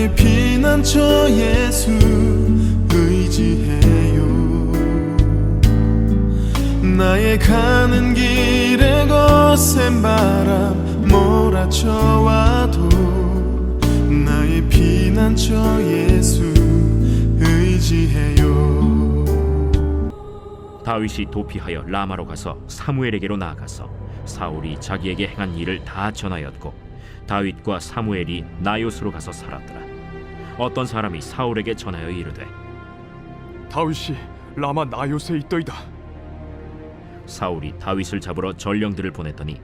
나의 피난처 예수 의지해요. 나의 가는 길에 거센 바람 몰아쳐와도 나의 피난처 예수 의지해요. 다윗이 도피하여 라마로 가서 사무엘에게로 나아가서 사울이 자기에게 행한 일을 다 전하였고 다윗과 사무엘이 나요스로 가서 살았더라. 어떤 사람이 사울에게 전하여 이르되 다윗이 라마 나요스에 있더이다. 사울이 다윗을 잡으러 전령들을 보냈더니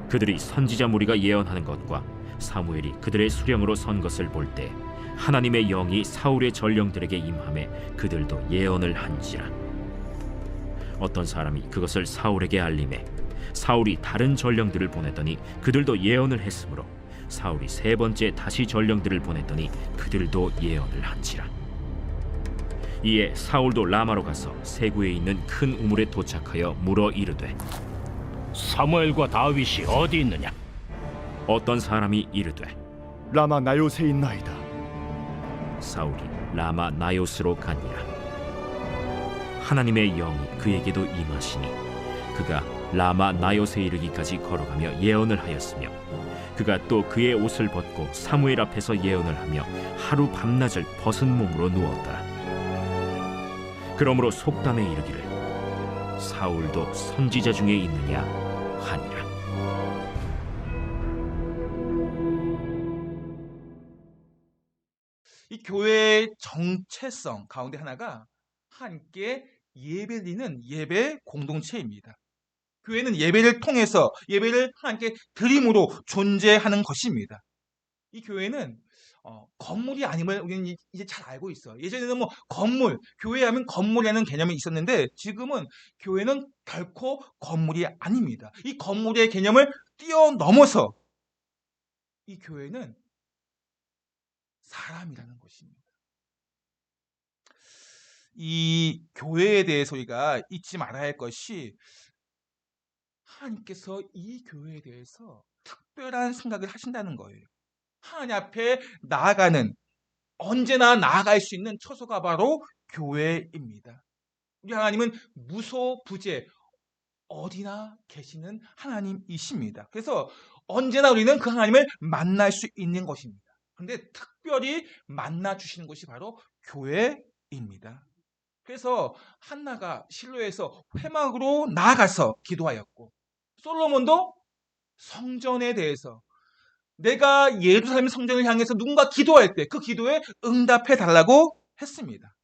그들이 선지자 무리가 예언하는 것과 사무엘이 그들의 수령으로 선 것을 볼 때 하나님의 영이 사울의 전령들에게 임하매 그들도 예언을 한지라. 어떤 사람이 그것을 사울에게 알림해 사울이 다른 전령들을 보냈더니 그들도 예언을 했으므로 사울이 세 번째 다시 전령들을 보냈더니 그들도 예언을 한지라. 이에 사울도 라마로 가서 세구에 있는 큰 우물에 도착하여 물어 이르되 사무엘과 다윗이 어디 있느냐? 어떤 사람이 이르되 라마 나요스에 있나이다. 사울이 라마 나요스로 가니라. 하나님의 영이 그에게도 임하시니 그가 라마 나요스에 이르기까지 걸어가며 예언을 하였으며 그가 또 그의 옷을 벗고 사무엘 앞에서 예언을 하며 하루 밤낮을 벗은 몸으로 누웠더라. 그러므로 속담에 이르기를 사울도 선지자 중에 있느냐 하니라. 이 교회의 정체성 가운데 하나가 함께 예배드리는 예배 공동체입니다. 교회는 예배를 통해서 예배를 함께 드림으로 존재하는 것입니다. 이 교회는 건물이 아님을 우리는 이제 잘 알고 있어요. 예전에는 뭐 건물, 교회하면 건물이라는 개념이 있었는데 지금은 교회는 결코 건물이 아닙니다. 이 건물의 개념을 뛰어넘어서 이 교회는 사람이라는 것입니다. 이 교회에 대해서 우리가 잊지 말아야 할 것이 하나님께서 이 교회에 대해서 특별한 생각을 하신다는 거예요. 하나님 앞에 나아가는 언제나 나아갈 수 있는 처소가 바로 교회입니다. 우리 하나님은 무소부재 어디나 계시는 하나님이십니다. 그래서 언제나 우리는 그 하나님을 만날 수 있는 것입니다. 그런데 특별히 만나 주시는 것이 바로 교회입니다. 그래서 한나가 실로에서 회막으로 나아가서 기도하였고 솔로몬도 성전에 대해서 내가 예루살렘 성전을 향해서 누군가 기도할 때 그 기도에 응답해 달라고 했습니다.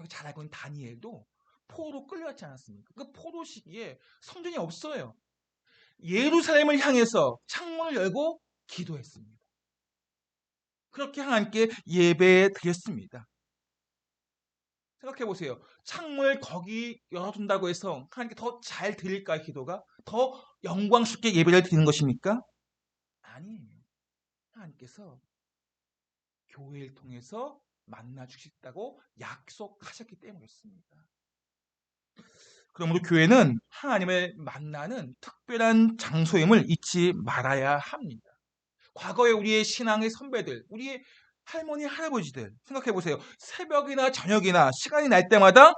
잘 알고 있는 다니엘도 포로로 끌려갔지 않았습니까? 그 포로 시기에 성전이 없어요. 예루살렘을 향해서 창문을 열고 기도했습니다. 그렇게 하나님께 예배 드렸습니다. 생각해 보세요. 창문을 거기 열어둔다고 해서 하나님께 더 잘 드릴까요? 기도가 더 영광스럽게 예배를 드리는 것입니까? 아니에요. 하나님께서 교회를 통해서 만나 주시겠다고 약속하셨기 때문이었습니다. 그러므로 교회는 하나님을 만나는 특별한 장소임을 잊지 말아야 합니다. 과거에 우리의 신앙의 선배들, 우리의 할머니, 할아버지들 생각해 보세요. 새벽이나 저녁이나 시간이 날 때마다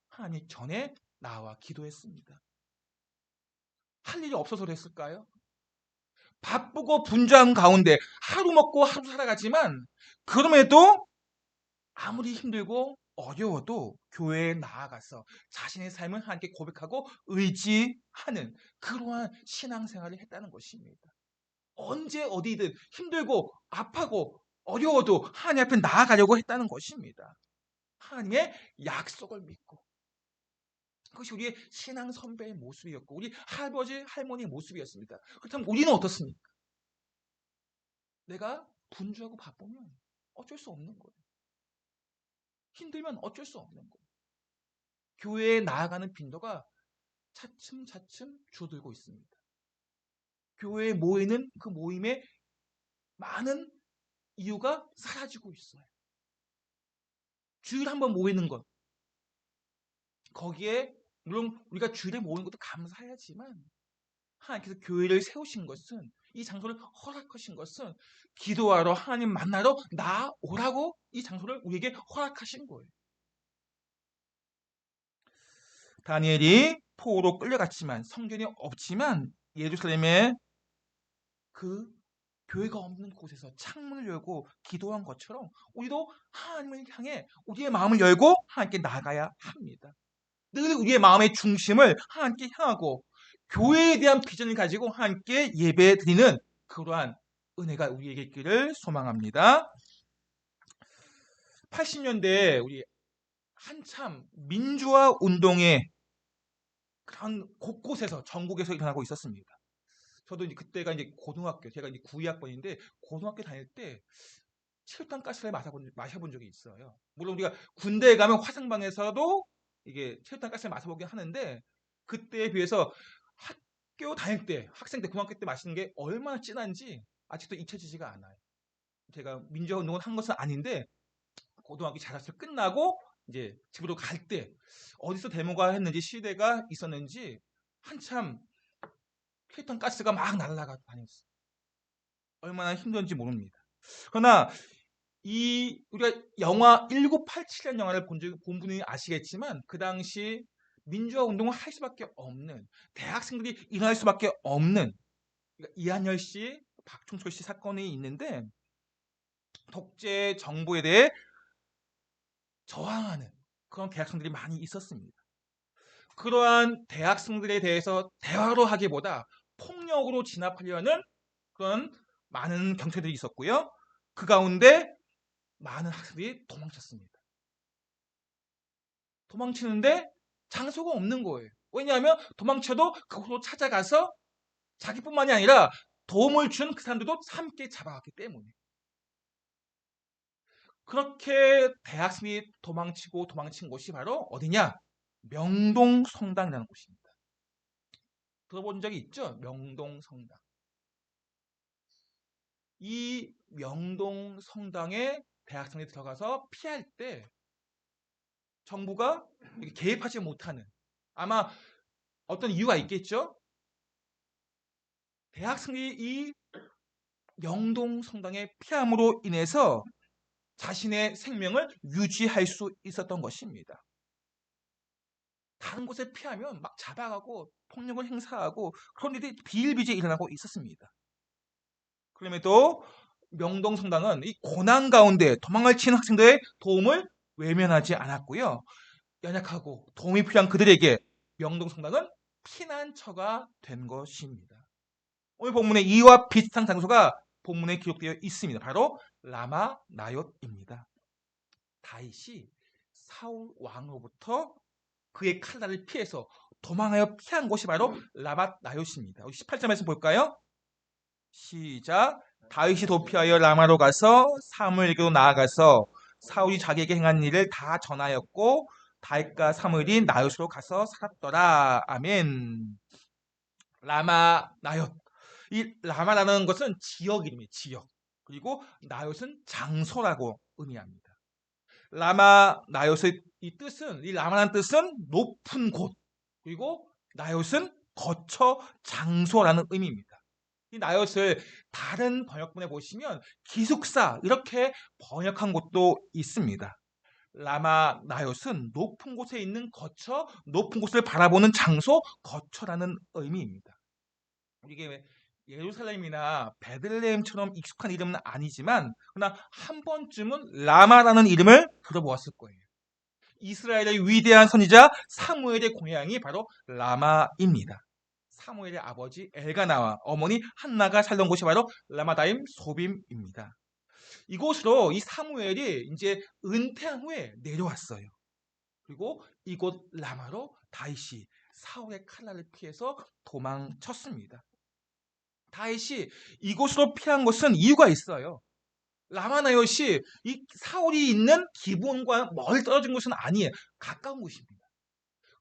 하나님 전에 나와 기도했습니다. 할 일이 없어서 그랬을까요? 바쁘고 분주한 가운데 하루 먹고 하루 살아가지만 그럼에도 아무리 힘들고 어려워도 교회에 나아가서 자신의 삶을 하나님께 고백하고 의지하는 그러한 신앙생활을 했다는 것입니다. 언제 어디든 힘들고 아파고 어려워도 하나님 앞에 나아가려고 했다는 것입니다. 하나님의 약속을 믿고 그것이 우리의 신앙 선배의 모습이었고 우리 할아버지 할머니의 모습이었습니다. 그렇다면 우리는 어떻습니까? 내가 분주하고 바쁘면 어쩔 수 없는 거예요. 힘들면 어쩔 수 없는 거예요. 교회에 나아가는 빈도가 차츰차츰 줄어들고 있습니다. 교회에 모이는 그 모임에 많은 이유가 사라지고 있어요. 주일에 한번 모이는 것. 거기에 물론 우리가 주일에 모이는 것도 감사해야지만 하나님께서 교회를 세우신 것은 이 장소를 허락하신 것은 기도하러 하나님 만나러 나오라고 이 장소를 우리에게 허락하신 거예요. 다니엘이 포로로 끌려갔지만 성전이 없지만 예루살렘에 그 교회가 없는 곳에서 창문을 열고 기도한 것처럼 우리도 하나님을 향해 우리의 마음을 열고 하나님께 나가야 합니다. 늘 우리의 마음의 중심을 하나님께 향하고 교회에 대한 비전을 가지고 하나님께 예배 드리는 그러한 은혜가 우리에게 있기를 소망합니다. 80년대에 우리 한참 민주화 운동의 그런 곳곳에서 전국에서 일어나고 있었습니다. 저도 이제 그때가 이제 고등학교, 제가 이제 9학번인데 고등학교 다닐 때 체육관 가스를 마셔본 적이 있어요. 물론 우리가 군대에 가면 화상방에서도 이게 체육관 가스를 마셔보긴 하는데 그때에 비해서 학교 다닐 때, 학생 때, 고등학교 때 마시는 게 얼마나 진한지 아직도 잊혀지지가 않아요. 제가 민주화 운동을 한 것은 아닌데 고등학교 자습 끝나고 이제 집으로 갈 때 어디서 데모가 했는지 시대가 있었는지 한참 필턴 가스가 막 날아가 다녔어요. 얼마나 힘든지 모릅니다. 그러나 우리가 영화 1987이라는 영화를 본 분이 아시겠지만 그 당시 민주화 운동을 할 수밖에 없는 대학생들이 일어날 수밖에 없는 이한열 씨, 박충철 씨 사건이 있는데 독재 정부에 대해 저항하는 그런 대학생들이 많이 있었습니다. 그러한 대학생들에 대해서 대화로 하기보다 폭력으로 진압하려는 그런 많은 경찰들이 있었고요. 그 가운데 많은 학생들이 도망쳤습니다. 도망치는데 장소가 없는 거예요. 왜냐하면 도망쳐도 그곳으로 찾아가서 자기뿐만이 아니라 도움을 준 그 사람들도 함께 잡아갔기 때문에. 그렇게 대학생이 도망친 곳이 바로 어디냐? 명동성당이라는 곳입니다. 들어본 적이 있죠? 명동성당. 이 명동성당에 대학생이 들어가서 피할 때 정부가 개입하지 못하는, 아마 어떤 이유가 있겠죠? 대학생이 이 명동성당에 피함으로 인해서 자신의 생명을 유지할 수 있었던 것입니다. 다른 곳에 피하면 막 잡아가고 폭력을 행사하고 그런 일이 비일비재에 일어나고 있었습니다. 그럼에도 명동성당은 이 고난 가운데 도망을 치는 학생들의 도움을 외면하지 않았고요. 연약하고 도움이 필요한 그들에게 명동성당은 피난처가 된 것입니다. 오늘 본문에 이와 비슷한 장소가 본문에 기록되어 있습니다. 바로 라마나옅입니다. 다윗이 사울 왕으로부터 그의 칼날을 피해서 도망하여 피한 곳이 바로 라마나옅입니다. 18절 말씀 볼까요? 시작. 다윗이 도피하여 라마로 가서 사무엘에게로 나아가서 사울이 자기에게 행한 일을 다 전하였고 다윗과 사무엘이 나옅으로 가서 살았더라. 아멘. 라마나옅. 이 라마라는 것은 지역 이름이에요. 지역. 그리고 나옅은 장소라고 의미합니다. 라마나옅의 이 라마라는 뜻은 높은 곳. 그리고 나옅은 거처 장소라는 의미입니다. 이 나옅을 다른 번역본에 보시면 기숙사 이렇게 번역한 곳도 있습니다. 라마나옅은 높은 곳에 있는 거처, 높은 곳을 바라보는 장소, 거처라는 의미입니다. 이게 예루살렘이나 베들레헴처럼 익숙한 이름은 아니지만 그러나 한 번쯤은 라마라는 이름을 들어보았을 거예요. 이스라엘의 위대한 선지자 사무엘의 고향이 바로 라마입니다. 사무엘의 아버지 엘가나와 어머니 한나가 살던 곳이 바로 라마다임 소빔입니다. 이곳으로 이 사무엘이 이제 은퇴한 후에 내려왔어요. 그리고 이곳 라마로 다윗이 사울의 칼날을 피해서 도망쳤습니다. 다윗이 이곳으로 피한 것은 이유가 있어요. 라마나옅이 이 사울이 있는 기브온과 멀리 떨어진 곳은 아니에요. 가까운 곳입니다.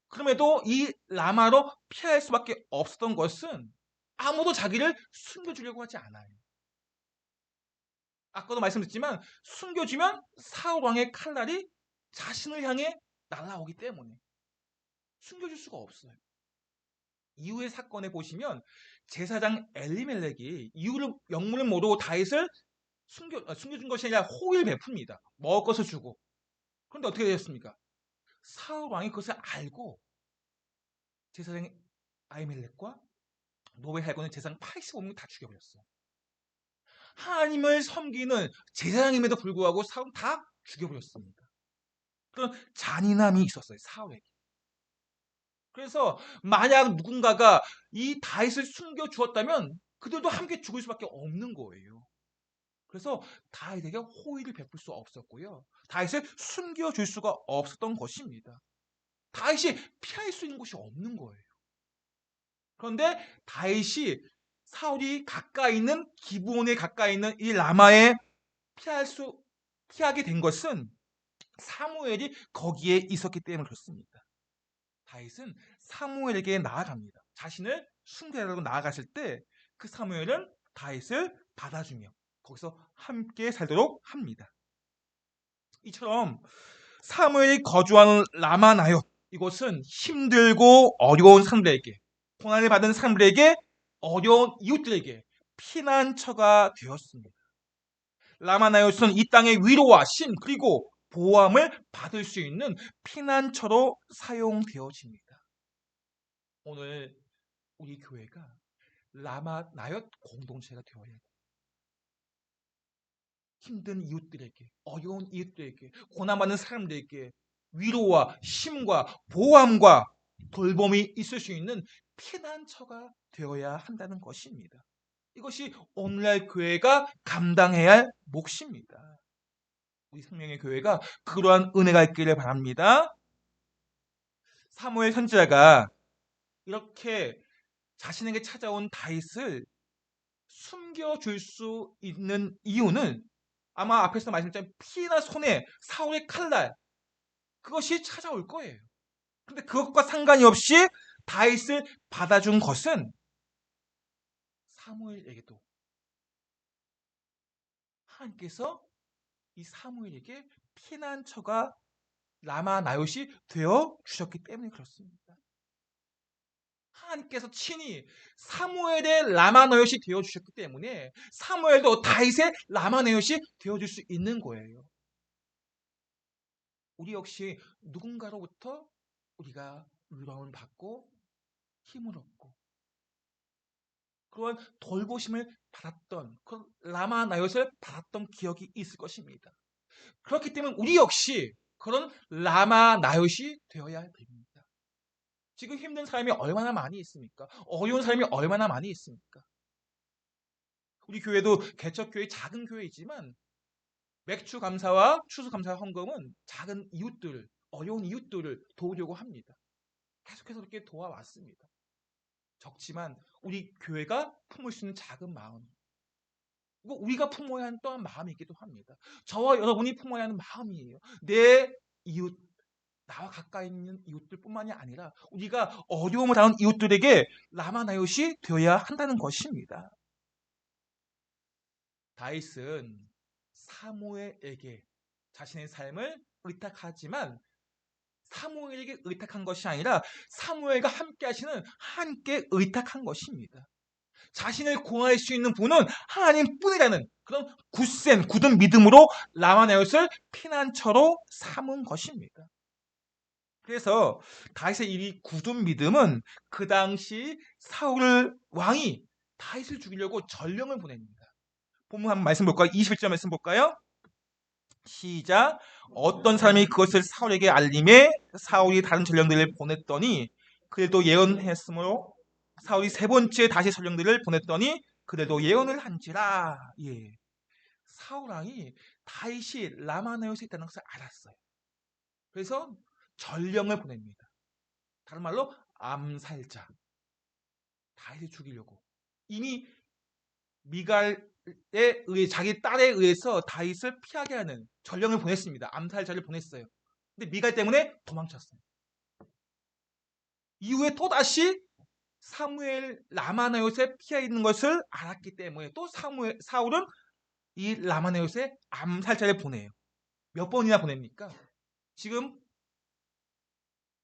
그럼에도 이 라마로 피할 수밖에 없었던 것은 아무도 자기를 숨겨주려고 하지 않아요. 아까도 말씀드렸지만 숨겨주면 사울 왕의 칼날이 자신을 향해 날아오기 때문에 숨겨줄 수가 없어요. 이후의 사건에 보시면 제사장 엘리멜렉이 이유를 영문을 모르고 다윗을 숨겨준 것이 아니라 호의를 베풉니다. 먹을 것을 주고. 그런데 어떻게 되었습니까? 사울 왕이 그것을 알고 제사장 아히멜렉과 노베 살고는 제사장 85명을 다 죽여버렸어요. 하나님을 섬기는 제사장임에도 불구하고 사울은 다 죽여버렸습니다. 그런 잔인함이 있었어요. 사울에게. 그래서 만약 누군가가 이 다윗을 숨겨 주었다면 그들도 함께 죽을 수밖에 없는 거예요. 그래서 다윗에게 호의를 베풀 수 없었고요. 다윗을 숨겨줄 수가 없었던 것입니다. 다윗이 피할 수 있는 곳이 없는 거예요. 그런데 다윗이 사울이 가까이 있는 기브온에 가까이 있는 이 라마에 피하게 된 것은 사무엘이 거기에 있었기 때문에 그렇습니다. 다윗은 사무엘에게 나아갑니다. 자신을 숨겨달라고 나아갔을 때 그 사무엘은 다윗을 받아주며 거기서 함께 살도록 합니다. 이처럼 사무엘이 거주하는 라마나요, 이곳은 힘들고 어려운 사람들에게, 고난을 받은 사람들에게, 어려운 이웃들에게 피난처가 되었습니다. 라마나요스는 이 땅의 위로와 심 그리고 보호함을 받을 수 있는 피난처로 사용되어집니다. 오늘 우리 교회가 라마나요트 공동체가 되어야 합니다. 힘든 이웃들에게, 어려운 이웃들에게, 고난받는 사람들에게 위로와 힘과 보호함과 돌봄이 있을 수 있는 피난처가 되어야 한다는 것입니다. 이것이 오늘날 교회가 감당해야 할 몫입니다. 우리 생명의 교회가 그러한 은혜가 있기를 바랍니다. 사무엘 선지자가 이렇게 자신에게 찾아온 다윗을 숨겨줄 수 있는 이유는 아마 앞에서 말씀드린 피나 손에 사울의 칼날, 그것이 찾아올 거예요. 그런데 그것과 상관이 없이 다윗을 받아준 것은 사무엘에게도 하나님께서 이 사무엘에게 피난처가 라마나요시 되어 주셨기 때문에 그렇습니다. 하나님께서 친히 사무엘의 라마나요시 되어 주셨기 때문에 사무엘도 다윗의 라마나요시 되어 줄 수 있는 거예요. 우리 역시 누군가로부터 우리가 위로함을 받고 힘을 얻고 그런 돌보심을 받았던, 그런 라마나요시를 받았던 기억이 있을 것입니다. 그렇기 때문에 우리 역시 그런 라마나요시 되어야 됩니다. 지금 힘든 사람이 얼마나 많이 있습니까? 어려운 사람이 얼마나 많이 있습니까? 우리 교회도 개척교회 작은 교회이지만 맥주 감사와 추수 감사 헌금은 작은 이웃들, 어려운 이웃들을 도우려고 합니다. 계속해서 그렇게 도와왔습니다. 적지만 우리 교회가 품을 수 있는 작은 마음, 우리가 품어야 하는 또한 마음이 있기도 합니다. 저와 여러분이 품어야 하는 마음이에요. 내 이웃, 나와 가까이 있는 이웃들뿐만이 아니라 우리가 어려움을 당하는 이웃들에게 라마나요시 되어야 한다는 것입니다. 다윗은 사무엘에게 자신의 삶을 의탁하지만 사무엘에게 의탁한 것이 아니라 사무엘과 함께 하시는 하나님께 의탁한 것입니다. 자신을 구원할 수 있는 분은 하나님뿐이라는 그런 굳은 믿음으로 라마나요스를 피난처로 삼은 것입니다. 그래서 다윗의 이 굳은 믿음은 그 당시 사울 왕이 다윗을 죽이려고 전령을 보냅니다. 본문 한번 말씀 볼까요? 21절 말씀 볼까요? 시작. 어떤 사람이 그것을 사울에게 알림해 사울이 다른 전령들을 보냈더니 그들도 예언했으므로 사울이 세 번째 다시 전령들을 보냈더니 그들도 예언을 한지라. 예. 사울 왕이 다윗이 라마나요스에 있다는 것을 알았어요. 그래서 전령을 보냅니다. 다른 말로 암살자, 다윗을 죽이려고. 이미 미갈에 의해 자기 딸에 의해서 다윗을 피하게 하는 전령을 보냈습니다. 암살자를 보냈어요. 근데 미갈 때문에 도망쳤어요. 이후에 또다시 사무엘 라마나요스에 피해 있는 것을 알았기 때문에 또 사울은 이 라마나요스에 암살자를 보내요. 몇 번이나 보냅니까? 지금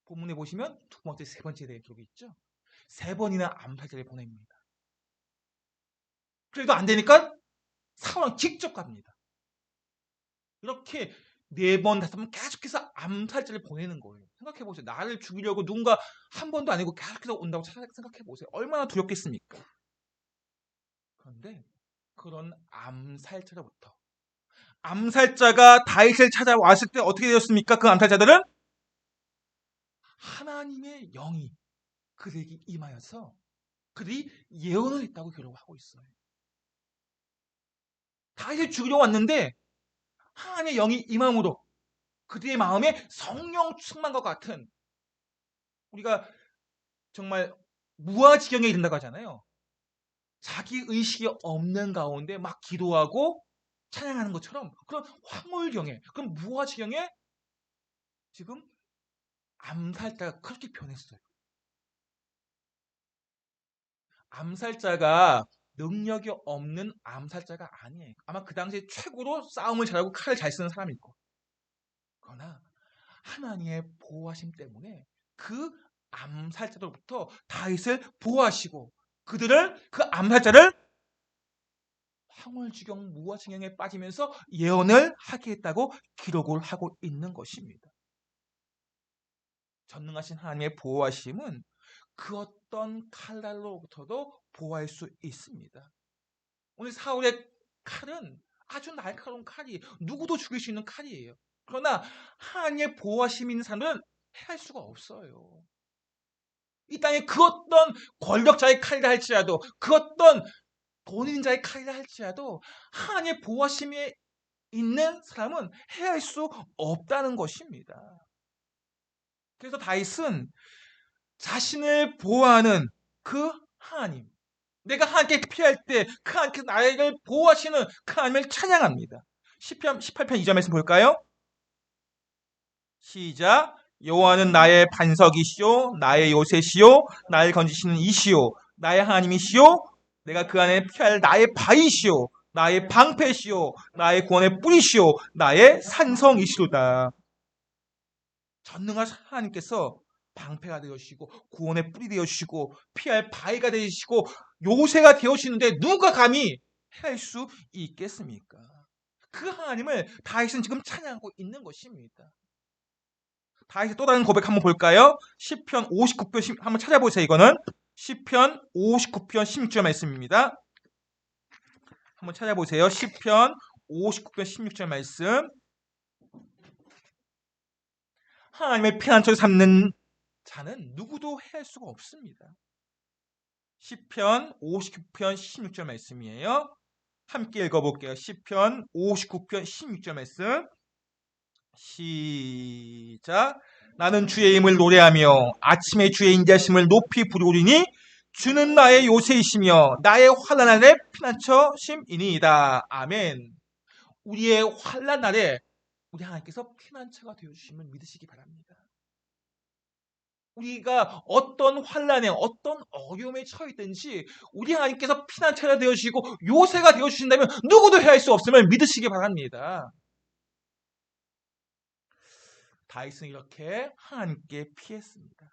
본문에 보시면 두 번째, 세 번째에 대해 기록이 있죠. 3번이나 암살자를 보냅니다. 그래도 안 되니까 사울은 직접 갑니다. 이렇게 4번, 5번 계속해서 암살자를 보내는 거예요. 생각해 보세요. 나를 죽이려고 누군가 한 번도 아니고 계속해서 온다고 생각해 보세요. 얼마나 두렵겠습니까? 그런데 그런 암살자가 다윗을 찾아왔을 때 어떻게 되었습니까? 그 암살자들은 하나님의 영이 그들에게 임하여서 그들이 예언을 했다고 기록하고 있어요. 다윗을 죽이려 왔는데 하나님의 영이 임함으로 그들의 마음에 성령 충만과 같은, 우리가 정말 무아지경에 이른다고 하잖아요. 자기 의식이 없는 가운데 막 기도하고 찬양하는 것처럼 그런 황홀경에, 그런 무아지경에 지금 암살자가 그렇게 변했어요. 암살자가 능력이 없는 암살자가 아니에요. 아마 그 당시에 최고로 싸움을 잘하고 칼을 잘 쓰는 사람일 거예요. 그러나 하나님의 보호하심 때문에 그 암살자로부터 다윗을 보호하시고 그 암살자를 황홀지경 무아지경에 빠지면서 예언을 하게 했다고 기록을 하고 있는 것입니다. 전능하신 하나님의 보호하심은 그 어떤 칼날로부터도 보호할 수 있습니다. 오늘 사울의 칼은 아주 날카로운 칼이 누구도 죽일 수 있는 칼이에요. 그러나 하나님의 보호하심이 있는 사람들은 해할 수가 없어요. 이 땅에 그 어떤 권력자의 칼이라 할지라도, 그 어떤 돈 있는 자의 칼이라 할지라도 하나님의 보호하심이 있는 사람은 해할 수 없다는 것입니다. 그래서 다윗은 자신을 보호하는 그 하나님, 내가 하나님께 피할 때 그 하나님께 나를 보호하시는 그 하나님을 찬양합니다. 시편 18편 2절 말씀 볼까요? 시작. 여호와는 나의 반석이시요 나의 요새시요 나를 건지시는 이시요 나의 하나님이시요 내가 그 안에 피할 나의 바위시요 나의 방패시요 나의 구원의 뿌리시요 나의 산성이시로다. 전능하신 하나님께서 방패가 되어주시고 구원의 뿌리 되어주시고 피할 바위가 되어주시고 요새가 되어주시는데 누가 감히 해할 수 있겠습니까? 그 하나님을 다윗은 지금 찬양하고 있는 것입니다. 다윗의 또 다른 고백 한번 볼까요? 시편 59편 한번 찾아보세요. 이거는 시편 59편 16절 말씀입니다. 한번 찾아보세요. 시편 59편 16절 말씀. 하나님의 피난처를 삼는 자는 누구도 해할 수가 없습니다. 시편 59편 16절 말씀이에요. 함께 읽어볼게요. 시편 59편 16절 말씀. 시작. 나는 주의 이름을 노래하며 아침에 주의 인자심을 높이 부르리니 주는 나의 요새이시며 나의 환난 날에 피난처심이니이다. 아멘. 우리의 환난 날에 우리 하나님께서 피난처가 되어주심을 믿으시기 바랍니다. 우리가 어떤 환난에 어떤 어려움에 처했든지 우리 하나님께서 피난처가 되어주시고 요새가 되어주신다면 누구도 해할 수 없음을 믿으시기 바랍니다. 다윗은 이렇게 하나님께 피했습니다.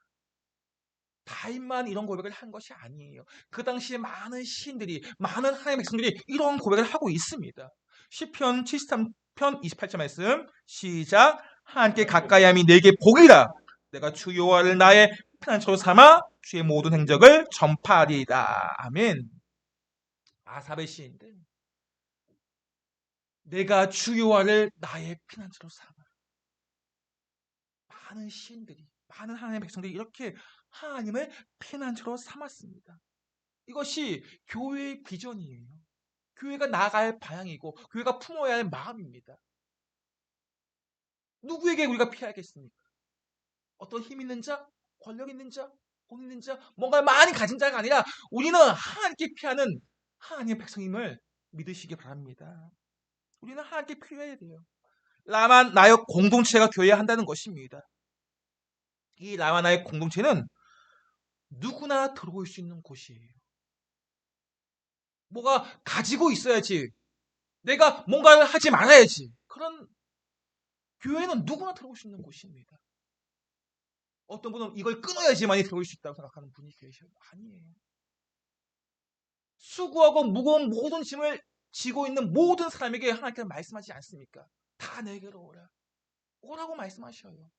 다윗만 이런 고백을 한 것이 아니에요. 그 당시에 많은 시인들이, 많은 하나님의 백성들이 이런 고백을 하고 있습니다. 시편 73편 28절 말씀 시작. 하나님께 가까이함이 내게 복이라. 내가 주 여호와를 나의 피난처로 삼아 주의 모든 행적을 전파하리이다. 아멘. 아삽의 시인들, 내가 주 여호와를 나의 피난처로 삼아. 많은 시인들이, 많은 하나님의 백성들이 이렇게 하나님을 피난처로 삼았습니다. 이것이 교회의 비전이에요. 교회가 나아갈 방향이고 교회가 품어야 할 마음입니다. 누구에게 우리가 피하겠습니까? 어떤 힘 있는 자, 권력 있는 자, 돈 있는 자, 뭔가 많이 가진 자가 아니라 우리는 하나님께 피하는 하나님의 백성임을 믿으시기 바랍니다. 우리는 하나님께 피해야 돼요. 나만 나의 공동체가 교회에 한다는 것입니다. 이 나와 나의 공동체는 누구나 들어올 수 있는 곳이에요. 뭐가 가지고 있어야지, 내가 뭔가를 하지 말아야지, 그런 교회는 누구나 들어올 수 있는 곳입니다. 어떤 분은 이걸 끊어야지만이 들어올 수 있다고 생각하는 분이 계셔요. 아니에요. 수고하고 무거운 모든 짐을 지고 있는 모든 사람에게 하나님께서 말씀하지 않습니까? 다 내게로 오라. 오라고 말씀하셔요.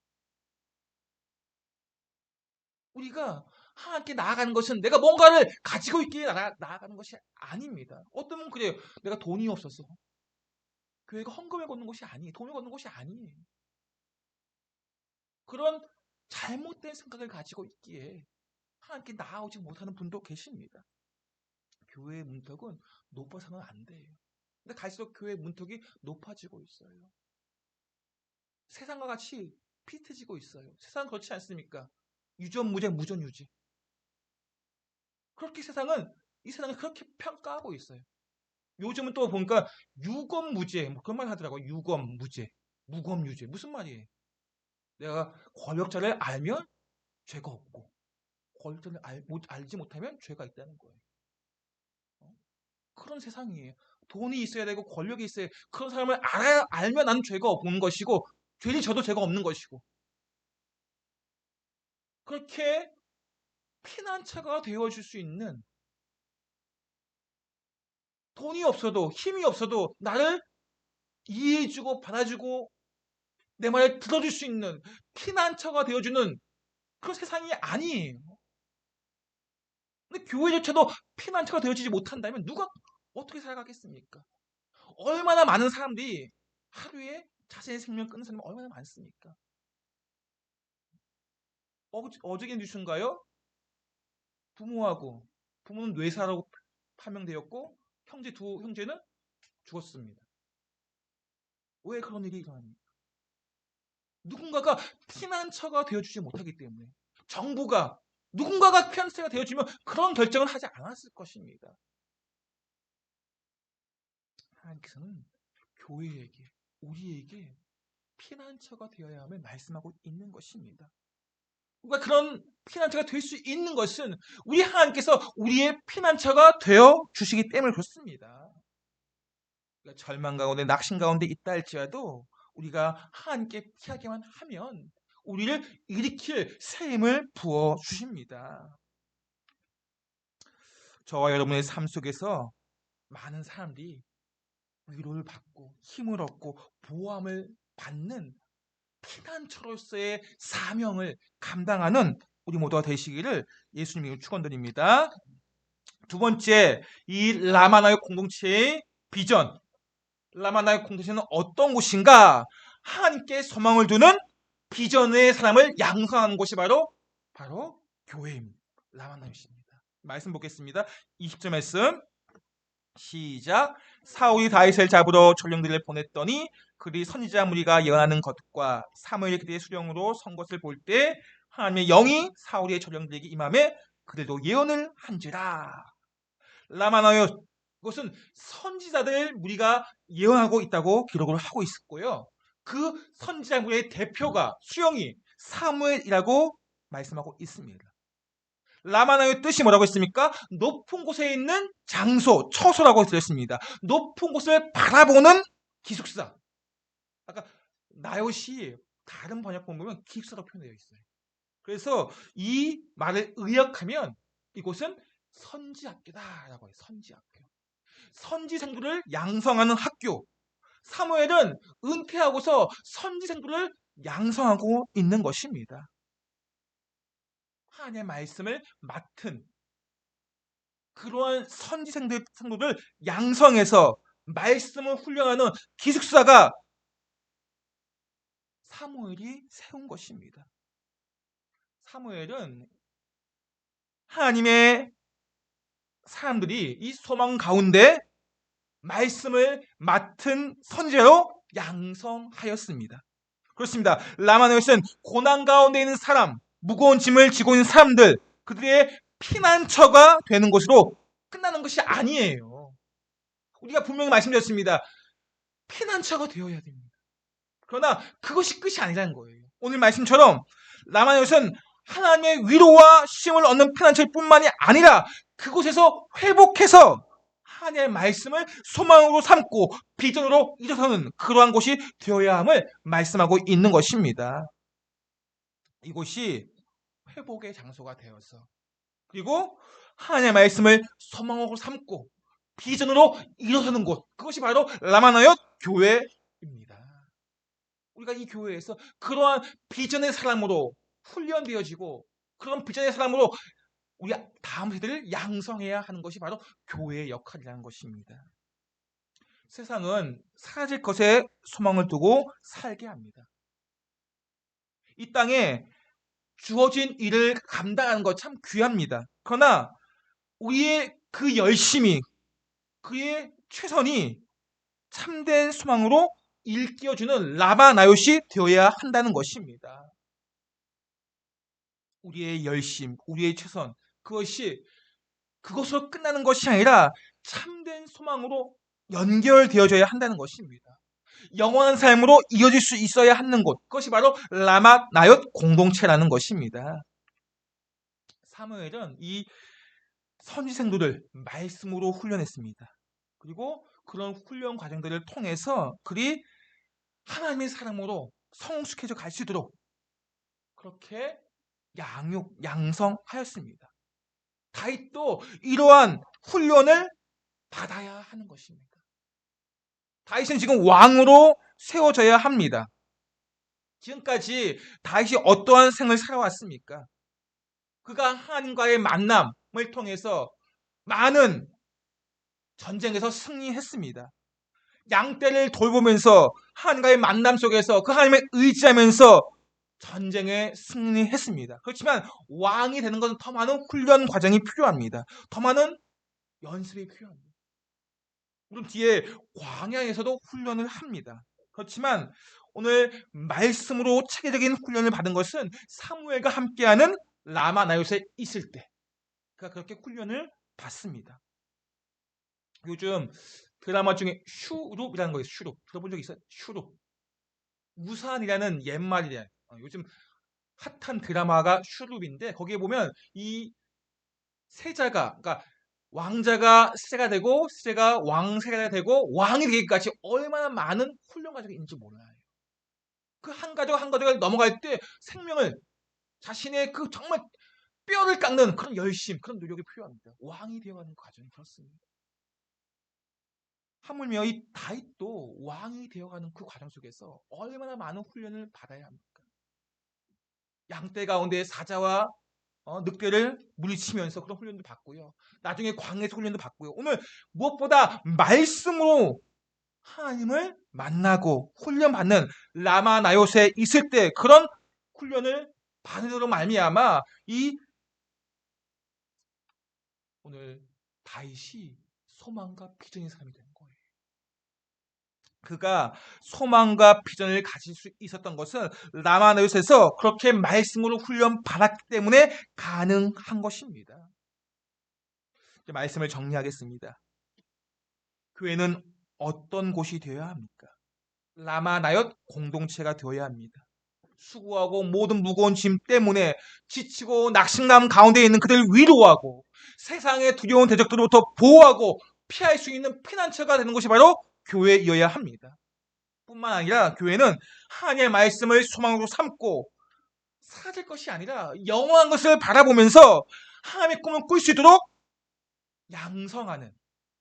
우리가 하나님께 나아가는 것은 내가 뭔가를 가지고 있기에 나아가는 것이 아닙니다. 어떤 분은 그래요. 내가 돈이 없어서. 교회가 헌금을 걷는 것이 아니에요. 돈을 걷는 것이 아니에요. 그런 잘못된 생각을 가지고 있기에 하나님께 나아오지 못하는 분도 계십니다. 교회의 문턱은 높아서는 안 돼요. 근데 갈수록 교회의 문턱이 높아지고 있어요. 세상과 같이 피트지고 있어요. 세상은 그렇지 않습니까? 유전무죄, 무전유죄. 그렇게 이 세상을 그렇게 평가하고 있어요. 요즘은 또 보니까 유검무죄, 뭐 그런 말 하더라고요. 유검무죄, 무검유죄. 무슨 말이에요? 내가 권력자를 알면 죄가 없고, 권력자를 알지 못하면 죄가 있다는 거예요. 그런 세상이에요. 돈이 있어야 되고 권력이 있어야 그런 사람을 알면 나는 죄가 없는 것이고 죄를 져도 죄가 없는 것이고 그렇게 피난처가 되어줄 수 있는 돈이 없어도 힘이 없어도 나를 이해해주고 받아주고 내 말을 들어줄 수 있는 피난처가 되어주는 그런 세상이 아니에요. 근데 교회조차도 피난처가 되어주지 못한다면 누가 어떻게 살아가겠습니까? 얼마나 많은 사람들이 하루에 자신의 생명을 끊는 사람이 얼마나 많습니까? 어저께 뉴스인가요? 부모는 뇌사로 판명되었고 두 형제는 죽었습니다. 왜 그런 일이 일어납니까? 누군가가 피난처가 되어주지 못하기 때문에 정부가 누군가가 피난처가 되어주면 그런 결정을 하지 않았을 것입니다. 하나님께서는 교회에게 우리에게 피난처가 되어야 함을 말씀하고 있는 것입니다. 그러니까 그런 피난처가 될 수 있는 것은 우리 하나님께서 우리의 피난처가 되어 주시기 때문에 그렇습니다. 그러니까 절망 가운데 낙심 가운데 있다 할지라도 우리가 하나님께 피하기만 하면 우리를 일으킬 새 힘을 부어 주십니다. 저와 여러분의 삶 속에서 많은 사람들이 위로를 받고 힘을 얻고 보호함을 받는 피난처로서의 사명을 감당하는 우리 모두가 되시기를 예수님이 축원드립니다. 두 번째, 이 라마나의 공동체의 비전. 라마나의 공동체는 어떤 곳인가? 하나님께 소망을 두는 비전의 사람을 양성하는 곳이 바로 교회입니다. 라마나입니다. 말씀 보겠습니다. 20절 말씀 시작. 사울이 다윗을 잡으러 전령들을 보냈더니 그들이 선지자 무리가 예언하는 것과 사무엘이 그들의 수령으로 선 것을 볼 때 하나님의 영이 사울의 전령들에게 임함에 그들도 예언을 한지라. 라마나요, 이것은 선지자들 무리가 예언하고 있다고 기록을 하고 있었고요. 그 선지자 무리의 대표가 수령이 사무엘이라고 말씀하고 있습니다. 라마나의 뜻이 뭐라고 했습니까? 높은 곳에 있는 장소, 처소라고 들었습니다. 높은 곳을 바라보는 기숙사. 아까 나요시 다른 번역본 보면 기숙사로 표현되어 있어요. 그래서 이 말을 의역하면 이곳은 선지학교다라고 해요. 선지학교. 선지생들을 양성하는 학교. 사무엘은 은퇴하고서 선지생들을 양성하고 있는 것입니다. 하나님의 말씀을 맡은 그러한 선지생들을 양성해서 말씀을 훈련하는 기숙사가 사무엘이 세운 것입니다. 사무엘은 하나님의 사람들이 이 소망 가운데 말씀을 맡은 선지자로 양성하였습니다. 그렇습니다. 라마나요스는 고난 가운데 있는 사람, 무거운 짐을 지고 있는 사람들, 그들의 피난처가 되는 것으로 끝나는 것이 아니에요. 우리가 분명히 말씀드렸습니다. 피난처가 되어야 됩니다. 그러나 그것이 끝이 아니라는 거예요. 오늘 말씀처럼 라마나요스는 하나님의 위로와 쉼을 얻는 피난처일 뿐만이 아니라 그곳에서 회복해서 하나님의 말씀을 소망으로 삼고 비전으로 일어서는 그러한 곳이 되어야 함을 말씀하고 있는 것입니다. 이곳이 회복의 장소가 되어서, 그리고 하나님의 말씀을 소망으로 삼고 비전으로 일어서는 곳, 그것이 바로 라마나요 교회입니다. 우리가 이 교회에서 그러한 비전의 사람으로 훈련되어지고, 그런 비전의 사람으로 우리 다음 세대를 양성해야 하는 것이 바로 교회의 역할이라는 것입니다. 세상은 사라질 것에 소망을 두고 살게 합니다. 이 땅에 주어진 일을 감당하는 것 참 귀합니다. 그러나 우리의 그 열심이, 그의 최선이 참된 소망으로 일깨워주는 라바나요시 되어야 한다는 것입니다. 우리의 열심, 우리의 최선, 그것으로 끝나는 것이 아니라 참된 소망으로 연결되어져야 한다는 것입니다. 영원한 삶으로 이어질 수 있어야 하는 곳, 그것이 바로 라마나얏 공동체라는 것입니다. 사무엘은 이 선지생들을 말씀으로 훈련했습니다. 그리고 그런 훈련 과정들을 통해서 그리 하나님의 사람으로 성숙해져 갈 수 있도록 그렇게 양성하였습니다. 다윗도 이러한 훈련을 받아야 하는 것입니다. 다윗은 지금 왕으로 세워져야 합니다. 지금까지 다윗이 어떠한 생을 살아왔습니까? 그가 하나님과의 만남을 통해서 많은 전쟁에서 승리했습니다. 양떼를 돌보면서 하나님과의 만남 속에서 그 하나님을 의지하면서 전쟁에 승리했습니다. 그렇지만 왕이 되는 것은 더 많은 훈련 과정이 필요합니다. 더 많은 연습이 필요합니다. 물론 뒤에 광야에서도 훈련을 합니다. 그렇지만 오늘 말씀으로 체계적인 훈련을 받은 것은 사무엘과 함께하는 라마나요스에 있을 때 그가 그렇게 훈련을 받습니다. 요즘 드라마 중에 슈룹이라는 거 있어요. 슈룹 들어본 적 있어요? 슈룹. 우산이라는 옛말이래요. 요즘 핫한 드라마가 슈룹인데 거기에 보면 이 세자가, 그러니까 왕자가 세자가 되고 세자가 왕세자가 되고 왕이 되기까지 얼마나 많은 훈련 과정이 있는지 몰라요. 그 한 가족 한 가족을 넘어갈 때 생명을, 자신의 그 정말 뼈를 깎는 그런 열심, 그런 노력이 필요합니다. 왕이 되어가는 과정이 그렇습니다. 하물며 이 다윗도 왕이 되어가는 그 과정 속에서 얼마나 많은 훈련을 받아야 합니까? 양떼 가운데 사자와 늑대를 물리치면서 그런 훈련도 받고요. 나중에 광야에서 훈련도 받고요. 오늘 무엇보다 말씀으로 하나님을 만나고 훈련받는 라마나요스에 있을 때 그런 훈련을 받으로 말미암아 이 오늘 다윗이 소망과 비전의 사람이 되는 거예요. 그가 소망과 비전을 가질 수 있었던 것은 라마나요스에서 그렇게 말씀으로 훈련받았기 때문에 가능한 것입니다. 이제 말씀을 정리하겠습니다. 교회는 어떤 곳이 되어야 합니까? 라마나얏 공동체가 되어야 합니다. 수고하고 모든 무거운 짐 때문에 지치고 낙심감 가운데 있는 그들을 위로하고 세상의 두려운 대적들로부터 보호하고 피할 수 있는 피난처가 되는 것이 바로 교회여야 합니다. 뿐만 아니라 교회는 하나님의 말씀을 소망으로 삼고 사라질 것이 아니라 영원한 것을 바라보면서 하나님의 꿈을 꿀 수 있도록 양성하는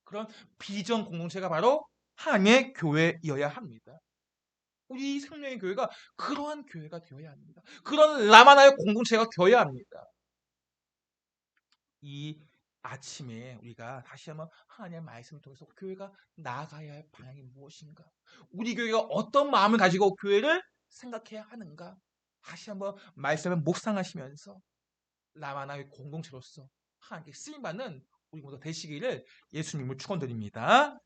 그런 비전 공동체가 바로 하나님의 교회여야 합니다. 우리 생명의 교회가 그러한 교회가 되어야 합니다. 그런 라마나의 공동체가 되어야 합니다. 이 아침에 우리가 다시 한번 하나님의 말씀을 통해서 교회가 나아가야 할 방향이 무엇인가? 우리 교회가 어떤 마음을 가지고 교회를 생각해야 하는가? 다시 한번 말씀을 묵상하시면서 라마나의 공동체로서 하나님께 쓰임받는 우리 모두 되시기를 예수님을 축원드립니다.